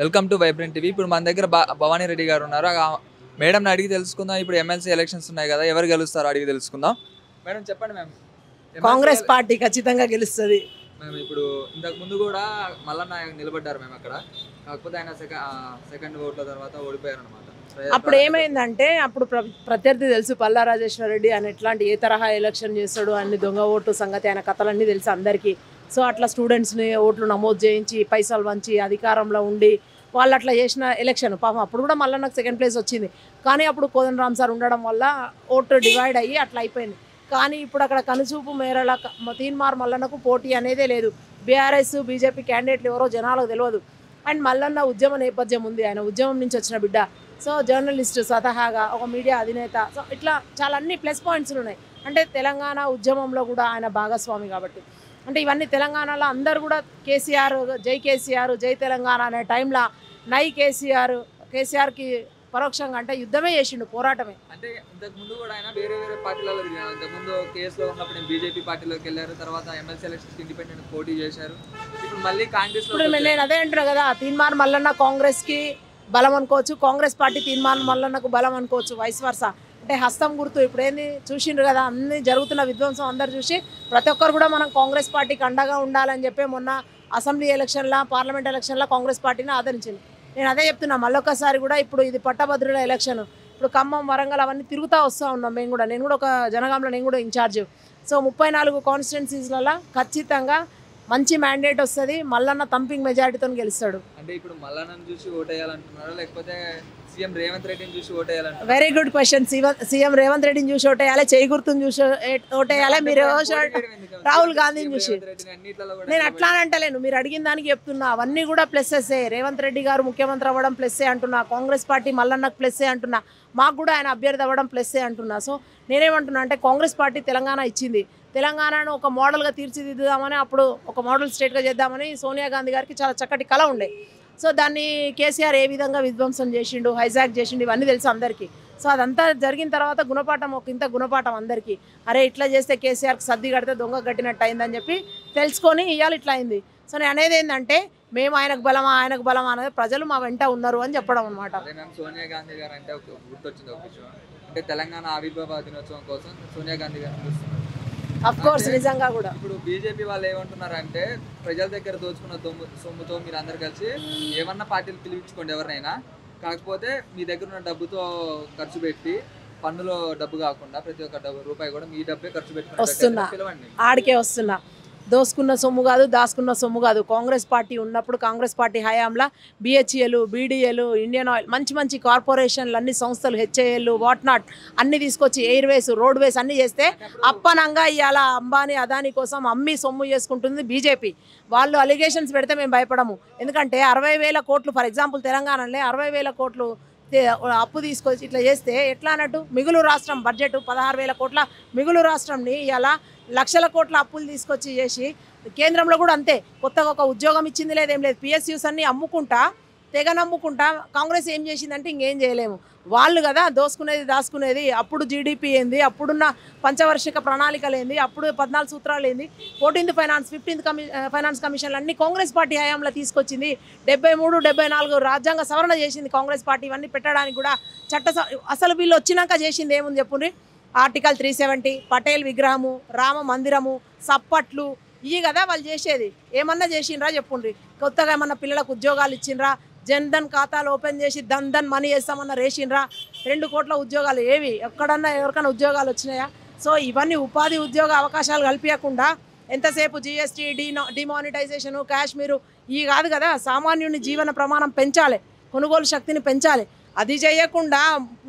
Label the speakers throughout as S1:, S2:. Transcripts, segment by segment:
S1: Welcome to vibrant TV. ఇప్పుడు మన దగ్గర భవానీ రెడ్డి గారు ఉన్నారు. మేడంని అడిగి తెలుసుకుందాం. ఇప్పుడు ఎమ్మెల్సీ ఎలక్షన్స్ ఉన్నాయి కదా, ఎవరు గెలుస్తారో అడిగి తెలుసుకుందాం. మేడం చెప్పండి మ్యామ్.
S2: కాంగ్రెస్ పార్టీ ఖచ్చితంగా గెలుస్తుంది.
S1: మేము ఇప్పుడు ఇంతకు ముందు కూడా మల్లన్న నిలబడ్డారు మేము అక్కడ, కాకపోతే ఆయన సెకండ్ ఓట్ల తర్వాత ఓడిపోయారు అనమాట.
S2: అప్పుడు ఏమైందంటే అప్పుడు ప్రత్యర్థి తెలుసు పల్లా రాజేశ్వర రెడ్డి ఆయన ఎట్లాంటి ఏ తరహా ఎలక్షన్ చేస్తాడు, అన్ని దొంగ ఓటు సంగతి ఆయన కథలన్నీ తెలుసు అందరికీ. సో అట్లా స్టూడెంట్స్ని ఓట్లు నమోదు చేయించి పైసలు వంచి అధికారంలో ఉండి వాళ్ళు అట్లా చేసిన ఎలక్షన్. పాపం అప్పుడు కూడా మళ్ళీ నాకు సెకండ్ ప్లేస్ వచ్చింది, కానీ అప్పుడు కోదండరామ్ సార్ ఉండడం వల్ల ఓటు డివైడ్ అయ్యి అట్లా అయిపోయింది. కానీ ఇప్పుడు అక్కడ కనుచూపు మేరల తీన్మార్ మల్లన్నకు పోటీ అనేదే లేదు. బీఆర్ఎస్ బీజేపీ క్యాండిడేట్లు ఎవరో జనాలకు తెలియదు. అండ్ మల్లన్న ఉద్యమ నేపథ్యం ఉంది, ఆయన ఉద్యమం నుంచి వచ్చిన బిడ్డ. సో జర్నలిస్ట్ స్వతహాగా ఒక మీడియా అధినేత. సో ఇట్లా చాలా అన్ని ప్లస్ పాయింట్స్ ఉన్నాయి. అంటే తెలంగాణ ఉద్యమంలో కూడా ఆయన భాగస్వామి కాబట్టి, అంటే ఇవన్నీ తెలంగాణలో అందరూ కూడా కేసీఆర్ జై తెలంగాణ అనే టైంలో నై కేసీఆర్కి పరోక్షంగా అంటే యుద్ధమే చేసిండు, పోరాటమే.
S1: అంటే ఇంతకు ముందు కూడా ఆయన వేరే వేరే పార్టీలలో తిరిగారు. ఇంతకుముందు కేసులో ఉన్నప్పుడు బీజేపీ పార్టీలోకి వెళ్ళారు, తర్వాత ఎమ్మెల్సీ ఎలక్షన్స్ ఇండిపెండెంట్ పోటీ చేశారు. ఇప్పుడు మళ్ళీ కాంగ్రెస్.
S2: ఇప్పుడు నేను అదే అంటున్నా కదా, తీన్మార్ మల్లన్న కాంగ్రెస్కి బలం అనుకోవచ్చు, కాంగ్రెస్ పార్టీ తీన్మార్ మల్లన్నకు బలం అనుకోవచ్చు, వైస్ వర్సా. అంటే హస్తం గుర్తు ఇప్పుడు ఏంది చూసిండ్రు కదా, అన్ని జరుగుతున్న విధ్వంసం అందరు చూసి ప్రతి ఒక్కరు కూడా మనం కాంగ్రెస్ పార్టీకి అండగా ఉండాలని చెప్పి మొన్న అసెంబ్లీ ఎలక్షన్ల పార్లమెంట్ ఎలక్షన్ల కాంగ్రెస్ పార్టీని ఆదరించింది. నేను అదే చెప్తున్నా, మళ్ళొకసారి కూడా ఇప్పుడు ఇది పట్టభద్రుల ఎలక్షన్. ఇప్పుడు ఖమ్మం వరంగల్ అవన్నీ తిరుగుతూ వస్తూ ఉన్నాం మేము కూడా. నేను కూడా ఒక జనగాంలో నేను కూడా ఇన్ఛార్జ్. సో 34 కాన్స్టిట్యున్సీస్లలో ఖచ్చితంగా మంచి మ్యాండేట్ వస్తుంది. మల్లన్న తంపింగ్ మెజారిటీతో గెలుస్తాడు.
S1: అంటే ఇప్పుడు మల్లన్నను చూసి ఓటేయాలంటున్నారా, లేకపోతే సీఎం రేవంత్ రెడ్డిని చూసి ఓటేయాలంటారు?
S2: Very good question. CM Revanth రెడ్డిని చూసి ఓటేయాలి, చేయి గుర్తుని చూసి ఓటేయాలి. మీరు రాహుల్ గాంధీని చూసి. నేను అట్లా అంటలేను, మీరు అడిగిన దానికి చెప్తున్నా. అవన్నీ కూడా ప్లస్సే. రేవంత్ రెడ్డి గారు ముఖ్యమంత్రి అవ్వడం ప్లస్సే అంటున్నా, కాంగ్రెస్ పార్టీ మల్లన్నకు ప్లస్సే అంటున్నా, మాకు కూడా ఆయన అభ్యర్థి అవ్వడం ప్లస్సే అంటున్నా. సో నేనేమంటున్నా అంటే కాంగ్రెస్ పార్టీ తెలంగాణ ఇచ్చింది, తెలంగాణను ఒక మోడల్గా తీర్చిదిద్దామని, అప్పుడు ఒక మోడల్ స్టేట్గా చేద్దామని సోనియా గాంధీ గారికి చాలా చక్కటి కళ ఉండే. సో దాన్ని కేసీఆర్ ఏ విధంగా విధ్వంసం చేసిండు, హైజాక్ చేసిండు, ఇవన్నీ తెలుసు అందరికీ. సో అదంతా జరిగిన తర్వాత ఇంత గుణపాఠం అందరికీ. అరే ఇట్లా చేస్తే కేసీఆర్కి సర్ది కడితే దొంగ కట్టినట్టు అయిందని చెప్పి తెలుసుకొని ఇవాళ ఇట్లా అయింది. సో నేను అనేది ఏంటంటే మేము ఆయనకు బలమా అనేది ప్రజలు మా వెంట ఉన్నారు అని చెప్పడం అనమాట.
S1: సోనియా గాంధీ గారు అంటే గుర్తొచ్చింది ఒక విషయం, అంటే తెలంగాణ ఆవిర్భావ దినోత్సవం కోసం సోనియా గాంధీ గారు చూస్తున్నారు.
S2: అఫ్ కోర్స్ నిజంగా కూడా.
S1: ఇప్పుడు బీజేపీ వాళ్ళు ఏమంటున్నారంటే ప్రజల దగ్గర దోచుకున్న సొమ్ముతో మీరు అందరు కలిసి ఏమన్నా పార్టీలు పిలిపించుకోండి ఎవరినైనా, కాకపోతే మీ దగ్గర ఉన్న డబ్బుతో ఖర్చు పెట్టి, పన్నులో డబ్బు కాకుండా ప్రతి ఒక్క రూపాయి కూడా మీ డబ్బే ఖర్చు పెట్టుకుని పిలవండి.
S2: ఆడికే వస్తున్నా. దోసుకున్న సొమ్ము కాదు, దాచుకున్న సొమ్ము కాదు. కాంగ్రెస్ పార్టీ ఉన్నప్పుడు కాంగ్రెస్ పార్టీ హయాంలో బిహెచ్ఎల్, బీడీఎల్, ఇండియన్ ఆయిల్, మంచి కార్పొరేషన్లు, అన్ని సంస్థలు, హెచ్ఏఎల్, వాట్ నాట్ అన్ని తీసుకొచ్చి ఎయిర్వేస్, రోడ్వేస్ అన్నీ చేస్తే అప్పనంగా ఇవాళ అంబానీ అదానీ కోసం అమ్మి సొమ్ము చేసుకుంటుంది బీజేపీ. వాళ్ళు అలిగేషన్స్ పెడితే మేము భయపడము. ఎందుకంటే 60,000 కోట్లు ఫర్ ఎగ్జాంపుల్ తెలంగాణలో 60,000 కోట్లు అప్పు తీసుకొచ్చి ఇట్లా చేస్తే ఎట్లా అన్నట్టు? మిగులు రాష్ట్రం బడ్జెట్ 16,000 కోట్ల మిగులు రాష్ట్రంని ఇలా లక్షల కోట్ల అప్పులు తీసుకొచ్చి చేసి, కేంద్రంలో కూడా అంతే, కొత్తగా ఒక ఉద్యోగం ఇచ్చింది లేదేం లేదు. పిఎస్యూస్ అన్ని అమ్ముకుంటా, తెగ నమ్ముకుంటా. కాంగ్రెస్ ఏం చేసిందంటే ఇంకేం చేయలేము. వాళ్ళు కదా దోసుకునేది దాచుకునేది. అప్పుడు జీడిపి ఏంది, అప్పుడున్న పంచవార్షిక ప్రణాళికలు ఏంది, అప్పుడు 14 సూత్రాలు ఏంది, 14th ఫైనాన్స్, 15th ఫైనాన్స్ కమిషన్లు అన్ని కాంగ్రెస్ పార్టీ హయాంలో తీసుకొచ్చింది. 73, 74 రాజ్యాంగ సవరణ చేసింది కాంగ్రెస్ పార్టీ. ఇవన్నీ పెట్టడానికి కూడా అసలు వీళ్ళు వచ్చినాక చేసింది ఏముంది చెప్పుండ్రి? ఆర్టికల్ 370, పటేల్ విగ్రహము, రామ మందిరము, సప్పట్లు, ఇవి కదా వాళ్ళు చేసేది. ఏమన్నా చేసిండ్రా చెప్పుండ్రి? కొత్తగా ఏమన్నా పిల్లలకు ఉద్యోగాలు ఇచ్చిండ్రా? జన్ధన్ ఖాతాలు ఓపెన్ చేసి ధన్ మనీ వేస్తామన్నా రేసిండ్రా? 2 కోట్ల ఉద్యోగాలు ఏవి? ఎక్కడన్నా ఎవరికైనా ఉద్యోగాలు వచ్చినాయా? సో ఇవన్నీ ఉపాధి ఉద్యోగ అవకాశాలు కల్పించకుండా ఎంతసేపు జిఎస్టీ, డిమానిటైజేషను, కాశ్మీరు ఇవి కాదు కదా. సామాన్యుని జీవన ప్రమాణం పెంచాలి, కొనుగోలు శక్తిని పెంచాలి. అది చేయకుండా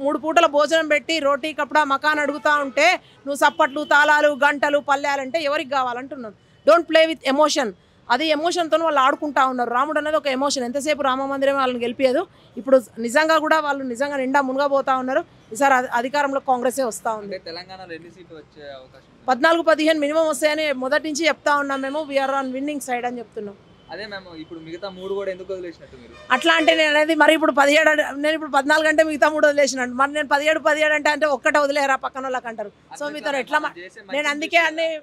S2: 3 పూటల భోజనం పెట్టి రోటీ కపడా మకాన్ అడుగుతూ ఉంటే నువ్వు సప్పట్లు, తాళాలు, గంటలు, పల్లెలంటే ఎవరికి కావాలంటున్నాను? Don't play with emotion. అది ఎమోషన్తో వాళ్ళు ఆడుకుంటా ఉన్నారు. రాముడు అనేది ఒక ఎమోషన్. ఎంతసేపు రామ మందిరం వాళ్ళని గెలిపేదు. ఇప్పుడు నిజంగా కూడా వాళ్ళు నిజంగా నిండా మునగబోతా ఉన్నారు. ఈసారి అధికారంలో కాంగ్రెసే వస్తూ ఉంది.
S1: తెలంగాణలో 2 సీట్లు వచ్చే అవకాశం
S2: 14-15 మినిమం వస్తాయని మొదటి నుంచి చెప్తా ఉన్నాం మేము. వీఆర్ ఆన్ విన్నింగ్ సైడ్ అని చెప్తున్నాం.
S1: అదే మేము ఇప్పుడు మిగతా 3 కూడా ఎందుకు వదిలేసినట్టు మీరు?
S2: అట్లా అంటే నేను అనేది మరి ఇప్పుడు 17, నేను ఇప్పుడు 14 అంటే మిగతా 3 వదిలేసినట్టు. మరి నేను 17 అంటే ఒక్కటే వదిలేరా పక్కన వాళ్ళకి అంటారు. సో మీతో ఎట్లా? నేను అందుకే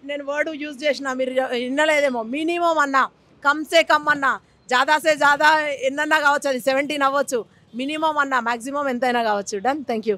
S2: నేను వర్డ్ యూజ్ చేసిన, మీరు వినలేదేమో. మినిమం అన్నా, కమ్సే కమ్ అన్నా, జాదాసే జాదా ఎన్నన్నా కావచ్చు, అది 17 అవ్వచ్చు, మినిమం అన్న మ్యాక్సిమం ఎంతైనా కావచ్చు. Done, thank you.